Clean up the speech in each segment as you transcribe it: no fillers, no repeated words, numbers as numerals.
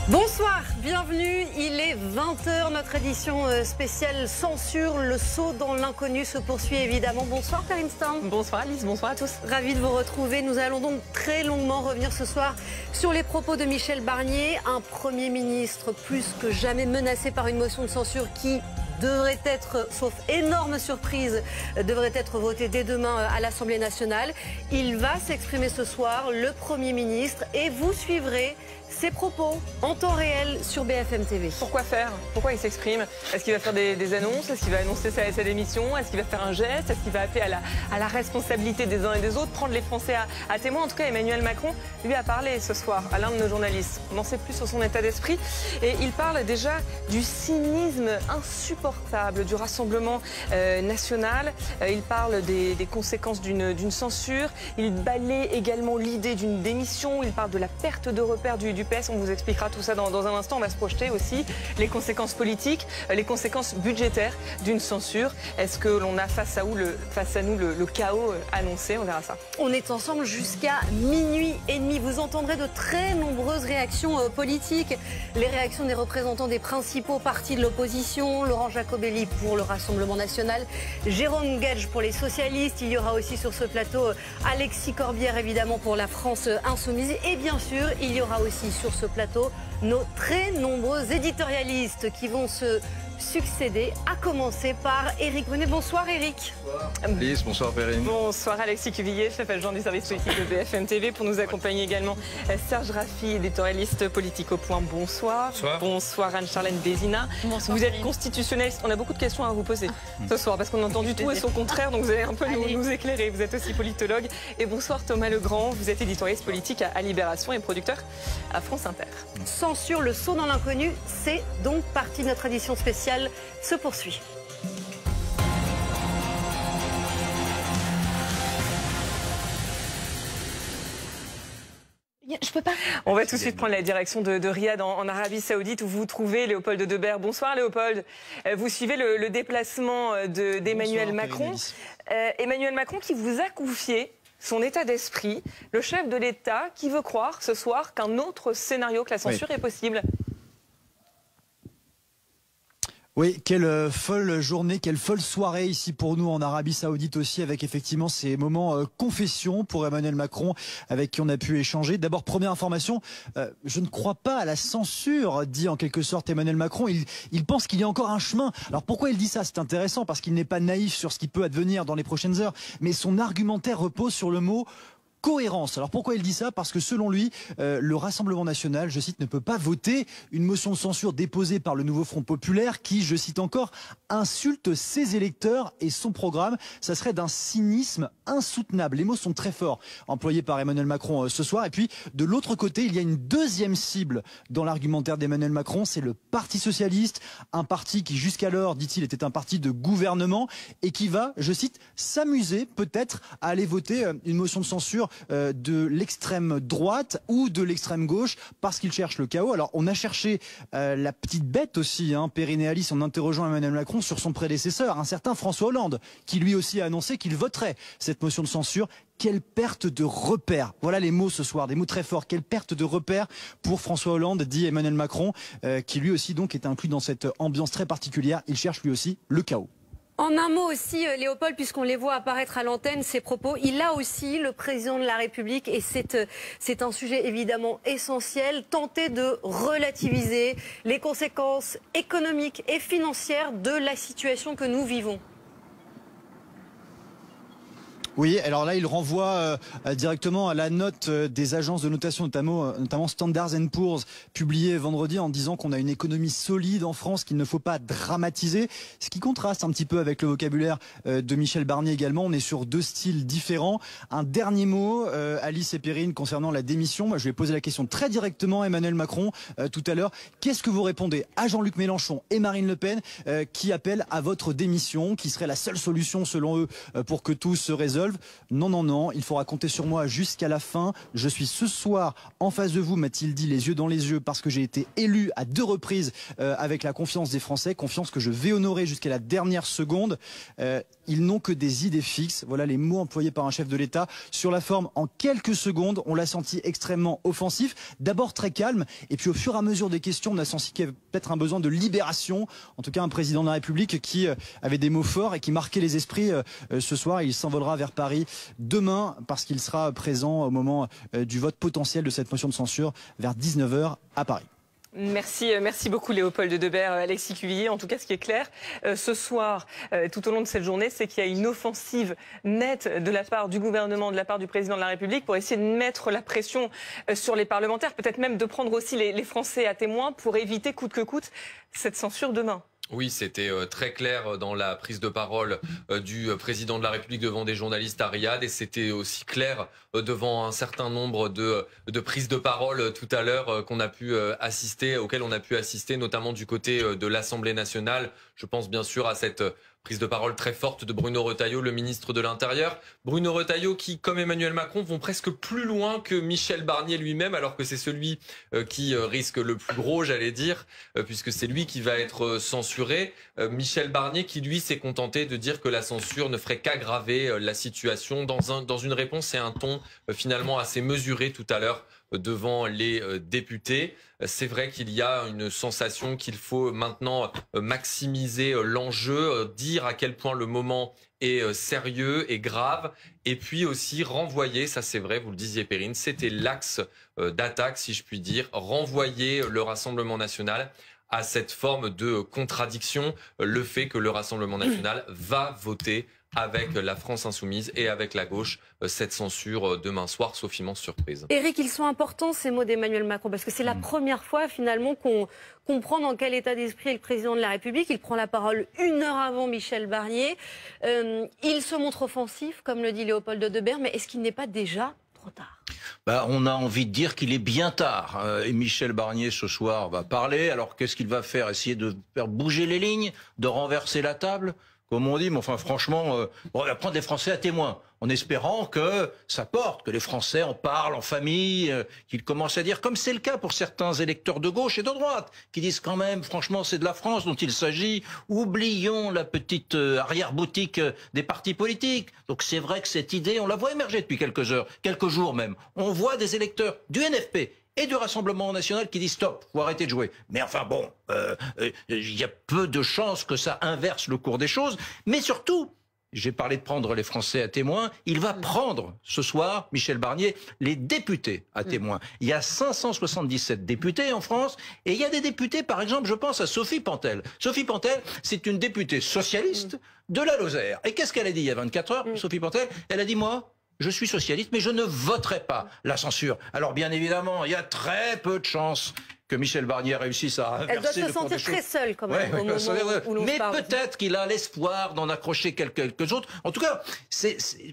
Bonsoir, bienvenue, il est 20h, notre édition spéciale censure, le saut dans l'inconnu se poursuit évidemment. Bonsoir Perrine Stan. Bonsoir Alice, bonsoir à tous. Ravi de vous retrouver, nous allons donc très longuement revenir ce soir sur les propos de Michel Barnier, un Premier ministre plus que jamais menacé par une motion de censure qui devrait être, sauf énorme surprise, devrait être voté dès demain à l'Assemblée nationale. Il va s'exprimer ce soir, le Premier ministre, et vous suivrez ses propos en temps réel sur BFM TV. Pourquoi faire? Pourquoi il s'exprime? Est-ce qu'il va faire des annonces? Est-ce qu'il va annoncer sa démission? Est-ce qu'il va faire un geste? Est-ce qu'il va appeler à la responsabilité des uns et des autres, prendre les Français à témoin? En tout cas, Emmanuel Macron, lui, a parlé ce soir à l'un de nos journalistes. On en sait plus sur son état d'esprit. Et il parle déjà du cynisme insupportable du Rassemblement national. Il parle des conséquences d'une censure. Il balaie également l'idée d'une démission. Il parle de la perte de repères du PS, on vous expliquera tout ça dans un instant. On va se projeter aussi les conséquences politiques, les conséquences budgétaires d'une censure. Est-ce que l'on a face à nous le chaos annoncé? On verra ça. On est ensemble jusqu'à minuit et demi. Vous entendrez de très nombreuses réactions politiques. Les réactions des représentants des principaux partis de l'opposition. Laurent Jacobelli pour le Rassemblement national, Jérôme Gage pour les socialistes. Il y aura aussi sur ce plateau Alexis Corbière évidemment pour la France insoumise. Et bien sûr, il y aura aussi sur ce plateau nos très nombreux éditorialistes qui vont se succéder, à commencer par Éric Brunet. Bonsoir Éric. Bonsoir Alice, bonsoir Perrine. Bonsoir Alexis Cuvillier, chef adjoint du service politique de BFM TV. Pour nous accompagner également Serge Raffi, éditorialiste politique au point. Bonsoir. Bonsoir. Bonsoir Anne-Charlène Bézina. Bonsoir, vous êtes constitutionnaliste. On a beaucoup de questions à vous poser ce soir parce qu'on a entendu tout et son contraire, donc vous allez un peu nous éclairer. Vous êtes aussi politologue. Et bonsoir Thomas Legrand, vous êtes éditorialiste politique à Libération et producteur à France Inter. Censure, le saut dans l'inconnu, c'est donc partie de notre édition spéciale se poursuit. Je peux pas. On va tout de suite prendre la direction de Riyad en Arabie Saoudite où vous vous trouvez Léopold Debert. Bonsoir Léopold. Vous suivez le déplacement d'Emmanuel Macron. Emmanuel Macron qui vous a confié son état d'esprit, le chef de l'État qui veut croire ce soir qu'un autre scénario que la censure est possible. Oui, quelle folle journée, quelle folle soirée ici pour nous en Arabie Saoudite aussi, avec effectivement ces moments confession pour Emmanuel Macron avec qui on a pu échanger. D'abord, première information, je ne crois pas à la censure, dit en quelque sorte Emmanuel Macron. Il pense qu'il y a encore un chemin. Alors pourquoi il dit ça? C'est intéressant parce qu'il n'est pas naïf sur ce qui peut advenir dans les prochaines heures, mais son argumentaire repose sur le mot cohérence. Alors pourquoi il dit ça? Parce que selon lui, le Rassemblement national, je cite, ne peut pas voter une motion de censure déposée par le nouveau Front populaire qui, je cite encore, insulte ses électeurs et son programme. Ça serait d'un cynisme insoutenable. Les mots sont très forts employés par Emmanuel Macron ce soir. Et puis de l'autre côté, il y a une deuxième cible dans l'argumentaire d'Emmanuel Macron, c'est le Parti socialiste, un parti qui jusqu'alors, dit-il, était un parti de gouvernement et qui va, je cite, s'amuser peut-être à aller voter une motion de censure de l'extrême droite ou de l'extrême gauche parce qu'il cherche le chaos. Alors on a cherché la petite bête aussi, Perrine et Alice, en interrogeant Emmanuel Macron sur son prédécesseur, un certain François Hollande, qui lui aussi a annoncé qu'il voterait cette motion de censure. Quelle perte de repères. Voilà les mots ce soir, des mots très forts. Quelle perte de repères pour François Hollande, dit Emmanuel Macron, qui lui aussi donc est inclus dans cette ambiance très particulière. Il cherche lui aussi le chaos. En un mot aussi, Léopold, puisqu'on les voit apparaître à l'antenne, ces propos, il a aussi, le président de la République, et c'est un sujet évidemment essentiel, tenté de relativiser les conséquences économiques et financières de la situation que nous vivons. Oui, alors là, il renvoie directement à la note des agences de notation, notamment Standard & Poor's, publiée vendredi en disant qu'on a une économie solide en France, qu'il ne faut pas dramatiser, ce qui contraste un petit peu avec le vocabulaire de Michel Barnier également. On est sur deux styles différents. Un dernier mot, Alice et Perrine, concernant la démission. Moi, je vais poser la question très directement à Emmanuel Macron tout à l'heure. Qu'est-ce que vous répondez à Jean-Luc Mélenchon et Marine Le Pen qui appellent à votre démission, qui serait la seule solution selon eux pour que tout se résolve? absolve. Non, non, non, il faudra compter sur moi jusqu'à la fin. Je suis ce soir en face de vous, m'a-t-il dit, les yeux dans les yeux, parce que j'ai été élu à 2 reprises avec la confiance des Français, confiance que je vais honorer jusqu'à la dernière seconde. Ils n'ont que des idées fixes. Voilà les mots employés par un chef de l'État. Sur la forme, en quelques secondes, on l'a senti extrêmement offensif. D'abord très calme, et puis au fur et à mesure des questions, on a senti qu'il y avait peut-être un besoin de libération. En tout cas, un président de la République qui avait des mots forts et qui marquait les esprits ce soir. Il s'envolera vers Paris demain parce qu'il sera présent au moment du vote potentiel de cette motion de censure vers 19h à Paris. Merci beaucoup Léopold Debert, Alexis Cuvillier. En tout cas, ce qui est clair ce soir, tout au long de cette journée, c'est qu'il y a une offensive nette de la part du gouvernement, de la part du président de la République pour essayer de mettre la pression sur les parlementaires, peut-être même de prendre aussi les Français à témoin pour éviter coûte que coûte cette censure demain. Oui, c'était très clair dans la prise de parole du président de la République devant des journalistes à Riyad, et c'était aussi clair devant un certain nombre de prises de parole tout à l'heure auxquelles on a pu assister, notamment du côté de l'Assemblée nationale. Je pense bien sûr à cette prise de parole très forte de Bruno Retailleau, le ministre de l'Intérieur. Bruno Retailleau qui, comme Emmanuel Macron, vont presque plus loin que Michel Barnier lui-même, alors que c'est celui qui risque le plus gros, j'allais dire, puisque c'est lui qui va être censuré. Michel Barnier qui, lui, s'est contenté de dire que la censure ne ferait qu'aggraver la situation dans une réponse et un ton finalement assez mesuré tout à l'heure devant les députés. C'est vrai qu'il y a une sensation qu'il faut maintenant maximiser l'enjeu, dire à quel point le moment est sérieux et grave, et puis aussi renvoyer, ça c'est vrai, vous le disiez Perrine, c'était l'axe d'attaque si je puis dire, renvoyer le Rassemblement national à cette forme de contradiction, le fait que le Rassemblement national va voter avec la France insoumise et avec la gauche cette censure demain soir, sauf immense surprise. Éric, ils sont importants ces mots d'Emmanuel Macron, parce que c'est la première fois finalement qu'on comprend dans quel état d'esprit est le président de la République. Il prend la parole 1 heure avant Michel Barnier. Il se montre offensif, comme le dit Léopold Debert, mais est-ce qu'il n'est pas déjà trop tard ? On a envie de dire qu'il est bien tard. Et Michel Barnier, ce soir, va parler. Alors, qu'est-ce qu'il va faire? Essayer de faire bouger les lignes, de renverser la table, comme on dit. Mais enfin, franchement, on va prendre les Français à témoin, en espérant que ça porte, que les Français en parlent en famille, qu'ils commencent à dire, comme c'est le cas pour certains électeurs de gauche et de droite, qui disent quand même, franchement, c'est de la France dont il s'agit. Oublions la petite arrière-boutique des partis politiques. Donc c'est vrai que cette idée, on la voit émerger depuis quelques heures, quelques jours même. On voit des électeurs du NFP et du Rassemblement national qui disent stop, faut arrêter de jouer. Mais enfin bon, il y a peu de chances que ça inverse le cours des choses. Mais surtout, j'ai parlé de prendre les Français à témoin, il va prendre ce soir, Michel Barnier, les députés à témoin. Il y a 577 députés en France, et il y a des députés, par exemple, je pense à Sophie Pantel. Sophie Pantel, c'est une députée socialiste de la Lozère. Et qu'est-ce qu'elle a dit il y a 24 heures, Sophie Pantel? Elle a dit, moi, je suis socialiste, mais je ne voterai pas la censure. Alors bien évidemment, il y a très peu de chances que Michel Barnier réussisse à inverser. Elle doit se sentir très seule quand même au moment où l'on se parle. Mais peut-être qu'il a l'espoir d'en accrocher quelques autres. En tout cas,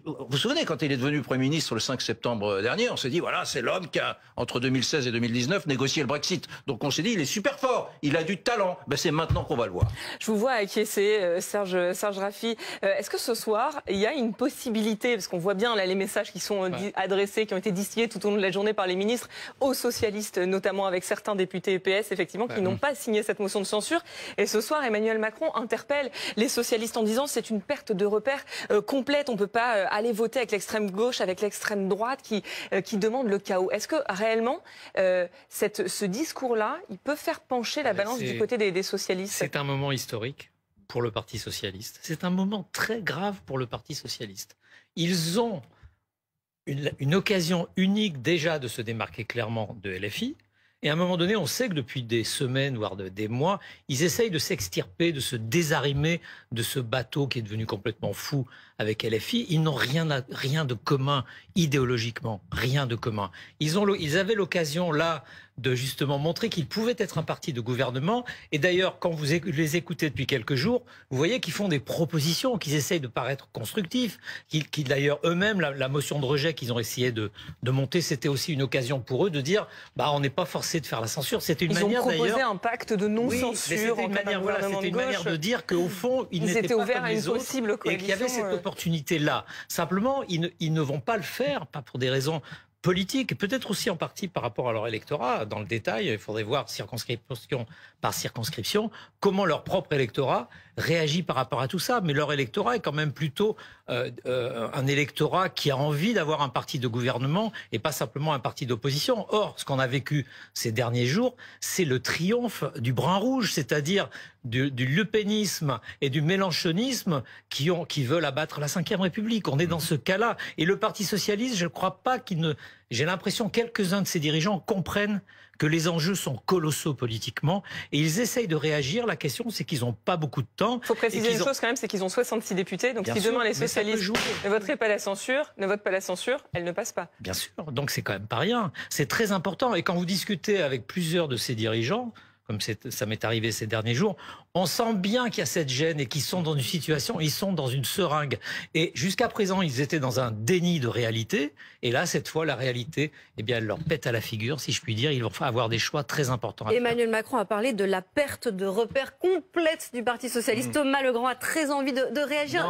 vous vous souvenez, quand il est devenu Premier ministre le 5 septembre dernier, on s'est dit, voilà, c'est l'homme qui a, entre 2016 et 2019, négocié le Brexit. Donc on s'est dit, il est super fort, il a du talent. C'est maintenant qu'on va le voir. Je vous vois acquiescer, Serge Raffi. Est-ce que ce soir, il y a une possibilité, parce qu'on voit bien là les messages qui sont adressés, qui ont été distillés tout au long de la journée par les ministres, aux socialistes, notamment avec certains députés EPS, effectivement, qui n'ont pas signé cette motion de censure. Et ce soir, Emmanuel Macron interpelle les socialistes en disant c'est une perte de repères complète. On ne peut pas aller voter avec l'extrême gauche, avec l'extrême droite qui demande le chaos. Est-ce que réellement, ce discours-là, il peut faire pencher la balance du côté des socialistes? C'est un moment historique pour le Parti socialiste. C'est un moment très grave pour le Parti socialiste. Ils ont une occasion unique déjà de se démarquer clairement de LFI. Et à un moment donné, on sait que depuis des semaines, voire des mois, ils essayent de s'extirper, de se désarimer de ce bateau qui est devenu complètement fou avec LFI. Ils n'ont rien de commun idéologiquement, rien de commun. Ils avaient l'occasion là de justement montrer qu'ils pouvaient être un parti de gouvernement. Et d'ailleurs, quand vous les écoutez depuis quelques jours, vous voyez qu'ils font des propositions, qu'ils essayent de paraître constructifs, qu'ils d'ailleurs eux-mêmes, la motion de rejet qu'ils ont essayé de monter, c'était aussi une occasion pour eux de dire on n'est pas forcé de faire la censure. C'était une manière d'ailleurs... Ils ont proposé un pacte de non-censure. C'était une manière de dire qu'au fond, ils n'étaient pas ouverts comme à une les autres possible et qu'il y avait cette opportunité l'opportunité là. Simplement, ils ne vont pas le faire, pas pour des raisons politique, peut-être aussi en partie par rapport à leur électorat. Dans le détail, il faudrait voir circonscription par circonscription comment leur propre électorat réagit par rapport à tout ça. Mais leur électorat est quand même plutôt un électorat qui a envie d'avoir un parti de gouvernement et pas simplement un parti d'opposition. Or, ce qu'on a vécu ces derniers jours, c'est le triomphe du brun rouge, c'est-à-dire du lepénisme et du mélenchonisme qui veulent abattre la Ve République. On est dans ce cas-là. Et le Parti socialiste, je ne crois pas qu'il ne... J'ai l'impression que quelques-uns de ses dirigeants comprennent que les enjeux sont colossaux politiquement et ils essayent de réagir. La question, c'est qu'ils n'ont pas beaucoup de temps. Il faut préciser une chose quand même, c'est qu'ils ont 66 députés. Donc si demain les socialistes ne voteraient pas la censure, elle ne passe pas. Bien sûr. Donc c'est quand même pas rien. C'est très important. Et quand vous discutez avec plusieurs de ces dirigeants, comme ça m'est arrivé ces derniers jours, on sent bien qu'il y a cette gêne et qu'ils sont dans une situation, ils sont dans une seringue. Et jusqu'à présent, ils étaient dans un déni de réalité. Et là, cette fois, la réalité, eh bien, elle leur pète à la figure, si je puis dire. Ils vont avoir des choix très importants à faire. Emmanuel Macron a parlé de la perte de repères complète du Parti socialiste. Thomas Legrand a très envie de réagir.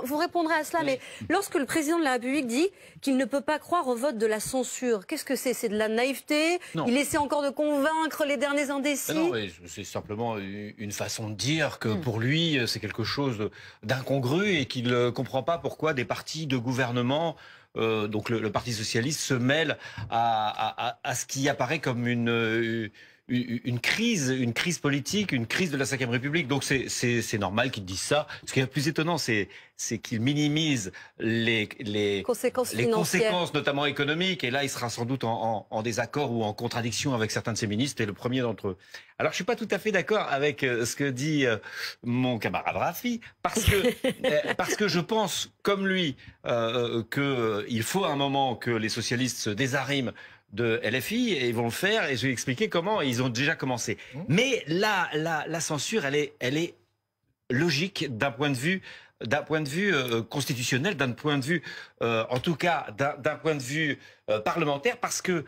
Vous répondrez à cela, mais lorsque le président de la République dit qu'il ne peut pas croire au vote de la censure, qu'est-ce que c'est? C'est de la naïveté? Il essaie encore de convaincre les derniers indécis? Non, c'est simplement une façon de dire que pour lui, c'est quelque chose d'incongru et qu'il ne comprend pas pourquoi des partis de gouvernement, donc le Parti socialiste, se mêlent à ce qui apparaît comme une crise politique, une crise de la Ve République. Donc c'est normal qu'ils disent ça. Ce qui est le plus étonnant, c'est qu'ils minimisent les conséquences, notamment économiques. Et là, il sera sans doute en désaccord ou en contradiction avec certains de ses ministres, et le premier d'entre eux. Alors, je suis pas tout à fait d'accord avec ce que dit mon camarade Rafi, parce que je pense, comme lui, qu'il faut à un moment que les socialistes se désarriment de LFI, et ils vont le faire, et je vais expliquer comment. Ils ont déjà commencé. Mais la censure, elle est logique d'un point de vue constitutionnel, d'un point de vue, en tout cas, d'un point de vue parlementaire, parce que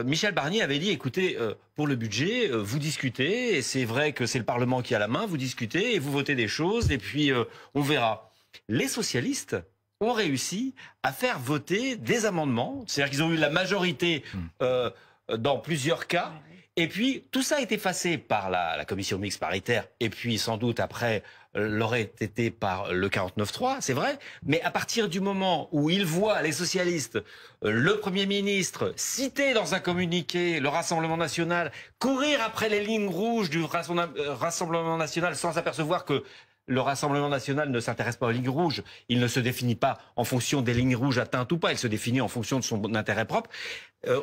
Michel Barnier avait dit, écoutez, pour le budget, vous discutez, et c'est vrai que c'est le Parlement qui a la main, vous discutez, et vous votez des choses, et puis on verra. Les socialistes ont réussi à faire voter des amendements, c'est-à-dire qu'ils ont eu la majorité dans plusieurs cas, et puis tout ça est effacé par la commission mixte paritaire, et puis sans doute après l'aurait été par le 49.3, c'est vrai, mais à partir du moment où ils voient, les socialistes, le Premier ministre citer dans un communiqué le Rassemblement national, courir après les lignes rouges du Rassemblement national sans s'apercevoir que le Rassemblement national ne s'intéresse pas aux lignes rouges. Il ne se définit pas en fonction des lignes rouges atteintes ou pas. Il se définit en fonction de son intérêt propre.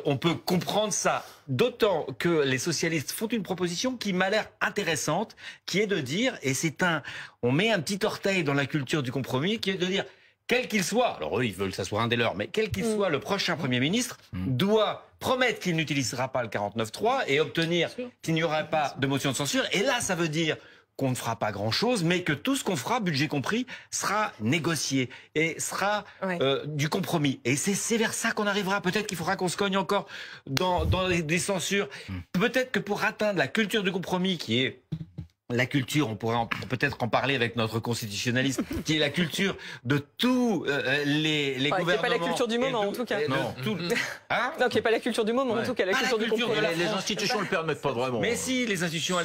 On peut comprendre ça, d'autant que les socialistes font une proposition qui m'a l'air intéressante, qui est de dire, et on met un petit orteil dans la culture du compromis, qui est de dire, quel qu'il soit, alors eux ils veulent que ça soit un des leurs, mais quel qu'il soit, le prochain Premier ministre doit promettre qu'il n'utilisera pas le 49.3 et obtenir qu'il n'y aura pas de motion de censure. Et là, ça veut dire qu'on ne fera pas grand-chose, mais que tout ce qu'on fera, budget compris, sera négocié et sera du compromis. Et c'est vers ça qu'on arrivera. Peut-être qu'il faudra qu'on se cogne encore dans des censures. Peut-être que pour atteindre la culture du compromis, qui est la culture, on pourrait peut-être en parler avec notre constitutionnaliste, qui est la culture de tous les gouvernements. Qui n'est pas la culture du moment, en tout cas. Non, non, qui n'est pas la culture du moment, en tout cas, la culture du compromis. Les institutions ne le permettent pas vraiment. Mais si, les institutions,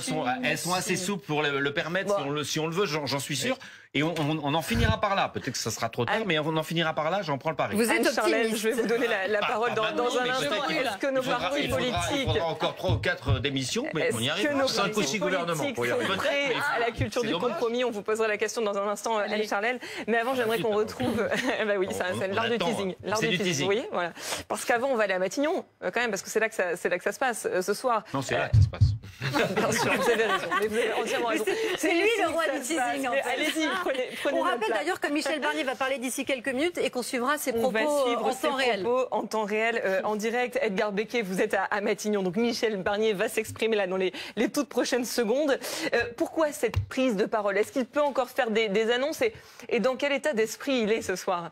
elles sont assez souples pour le permettre, si on le veut, j'en suis sûr. Et on en finira par là. Peut-être que ça sera trop tard, mais on en finira par là, j'en prends le pari. Vous êtes optimiste. Je vais vous donner la parole dans un instant. Est-ce que nos partis politiques... Il faudra encore 3 ou 4 démissions, mais on y arrive. Est-ce que nos partis politiques sont prêts à la culture du compromis? On vous posera la question dans un instant, Anne Charlène. Mais avant, j'aimerais qu'on retrouve... Bah oui, c'est l'art du teasing. C'est du teasing. Oui, voilà. Parce qu'avant, on va aller à Matignon, quand même, parce que c'est là que ça se passe ce soir. Non, c'est là que ça se passe. Bien sûr, vous avez raison. Mais vous avez entièrement raison. C'est lui le roi du teasing. Allez-y, prenez. On rappelle d'ailleurs que Michel Barnier va parler d'ici quelques minutes et qu'on suivra ses propos en temps réel, en direct. Edgar Becquet, vous êtes à Matignon, donc Michel Barnier va s'exprimer là dans les toutes prochaines secondes. Pourquoi cette prise de parole? Est-ce qu'il peut encore faire des annonces et dans quel état d'esprit il est ce soir?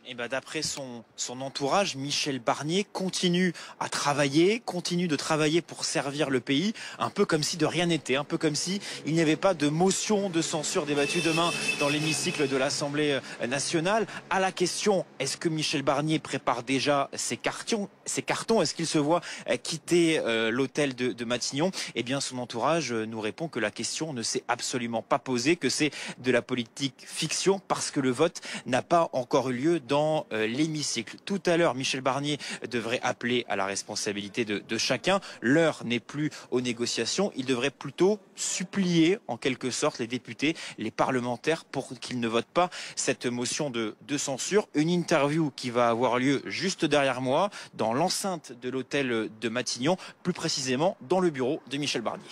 Et ben d'après son entourage, Michel Barnier continue de travailler pour servir le pays, un peu comme si de rien n'était, un peu comme si il n'y avait pas de motion de censure débattue demain dans l'hémicycle de l'Assemblée nationale. À la question, est-ce que Michel Barnier prépare déjà ses cartons, est-ce qu'il se voit quitter l'hôtel de Matignon? Eh bien son entourage nous répond que la question ne s'est absolument pas posée, que c'est de la politique fiction parce que le vote n'a pas encore eu lieu dans l'hémicycle. Tout à l'heure, Michel Barnier devrait appeler à la responsabilité de chacun. L'heure n'est plus aux négociations. Il devrait plutôt supplier, en quelque sorte, les députés, les parlementaires, pour qu'ils ne votent pas cette motion de censure. Une interview qui va avoir lieu juste derrière moi, dans l'enceinte de l'hôtel de Matignon, plus précisément dans le bureau de Michel Barnier.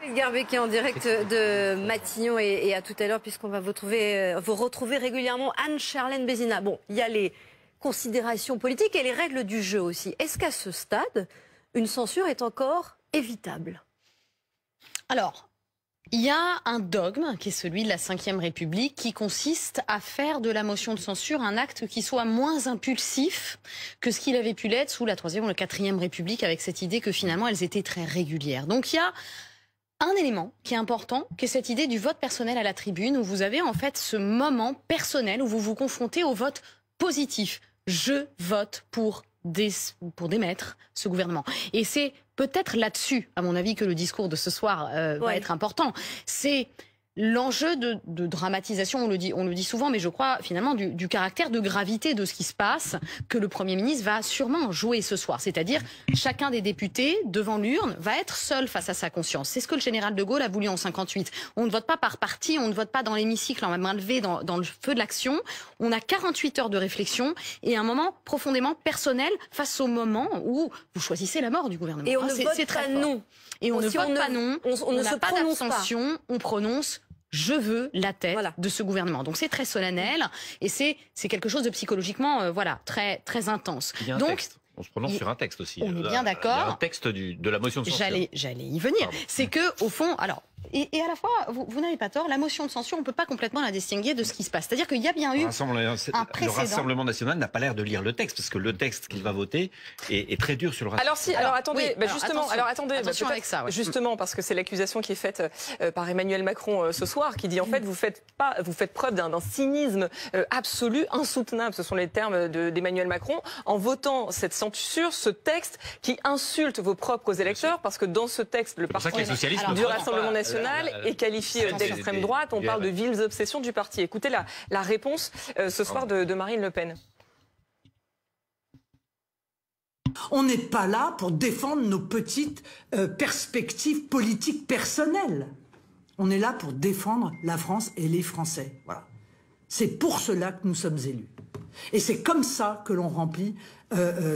Edgar Becquet en direct de Matignon et à tout à l'heure puisqu'on va vous retrouver régulièrement Anne-Charlène Bézina. Bon, il y a les considérations politiques et les règles du jeu aussi. Est-ce qu'à ce stade, une censure est encore évitable? Alors, il y a un dogme qui est celui de la Ve République qui consiste à faire de la motion de censure un acte qui soit moins impulsif que ce qu'il avait pu l'être sous la Troisième ou la Quatrième République avec cette idée que finalement elles étaient très régulières. Donc il y a un élément qui est important, qui est cette idée du vote personnel à la tribune, où vous avez en fait ce moment personnel où vous vous confrontez au vote positif. Je vote pour démettre ce gouvernement. Et c'est peut-être là-dessus, à mon avis, que le discours de ce soir va être important. C'est l'enjeu de dramatisation, on le dit souvent, mais je crois finalement du caractère de gravité de ce qui se passe que le Premier ministre va sûrement jouer ce soir. C'est-à-dire chacun des députés devant l'urne va être seul face à sa conscience. C'est ce que le général de Gaulle a voulu en 58. On ne vote pas par parti, on ne vote pas dans l'hémicycle en main levée dans le feu de l'action. On a 48 heures de réflexion et un moment profondément personnel face au moment où vous choisissez la mort du gouvernement. Et on ne vote pas non. Et on ne si vote pas non, on n'a pas d'abstention, on prononce je veux la tête de ce gouvernement. Donc c'est très solennel et c'est quelque chose de psychologiquement très très intense. Il y a un texte. On se prononce sur un texte aussi. On est bien d'accord. Il y a un texte de la motion de censure. J'allais y venir. C'est que au fond, alors et à la fois, vous n'avez pas tort, la motion de censure, on ne peut pas complètement la distinguer de ce qui se passe. C'est-à-dire qu'il y a bien eu un précédent. Le Rassemblement national n'a pas l'air de lire le texte, parce que le texte qu'il va voter est très dur sur le Rassemblement. Alors attendez, attention avec ça. Ouais. Justement, parce que c'est l'accusation qui est faite par Emmanuel Macron ce soir, qui dit en fait vous faites preuve d'un cynisme absolu, insoutenable, ce sont les termes d'Emmanuel Macron, en votant cette censure, ce texte qui insulte vos propres électeurs, parce que dans ce texte, le parti du Rassemblement national est qualifié d'extrême droite. On parle de viles obsessions du parti. Écoutez la réponse ce soir de Marine Le Pen. On n'est pas là pour défendre nos petites perspectives politiques personnelles. On est là pour défendre la France et les Français. Voilà. C'est pour cela que nous sommes élus. Et c'est comme ça que l'on remplit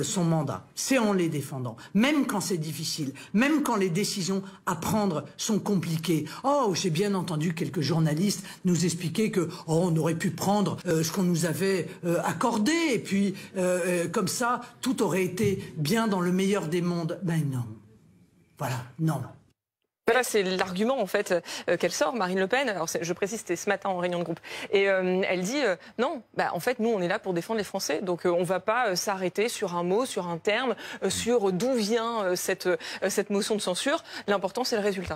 son mandat. C'est en les défendant. Même quand c'est difficile, même quand les décisions à prendre sont compliquées. Oh, j'ai bien entendu quelques journalistes nous expliquer que on aurait pu prendre ce qu'on nous avait accordé et puis comme ça, tout aurait été bien dans le meilleur des mondes. Ben non. Voilà, non. Voilà, c'est l'argument en fait qu'elle sort, Marine Le Pen. Alors je précise, c'était ce matin en réunion de groupe. Et elle dit non, en fait nous on est là pour défendre les Français, donc on va pas s'arrêter sur un mot, sur un terme, sur d'où vient cette motion de censure. L'important c'est le résultat.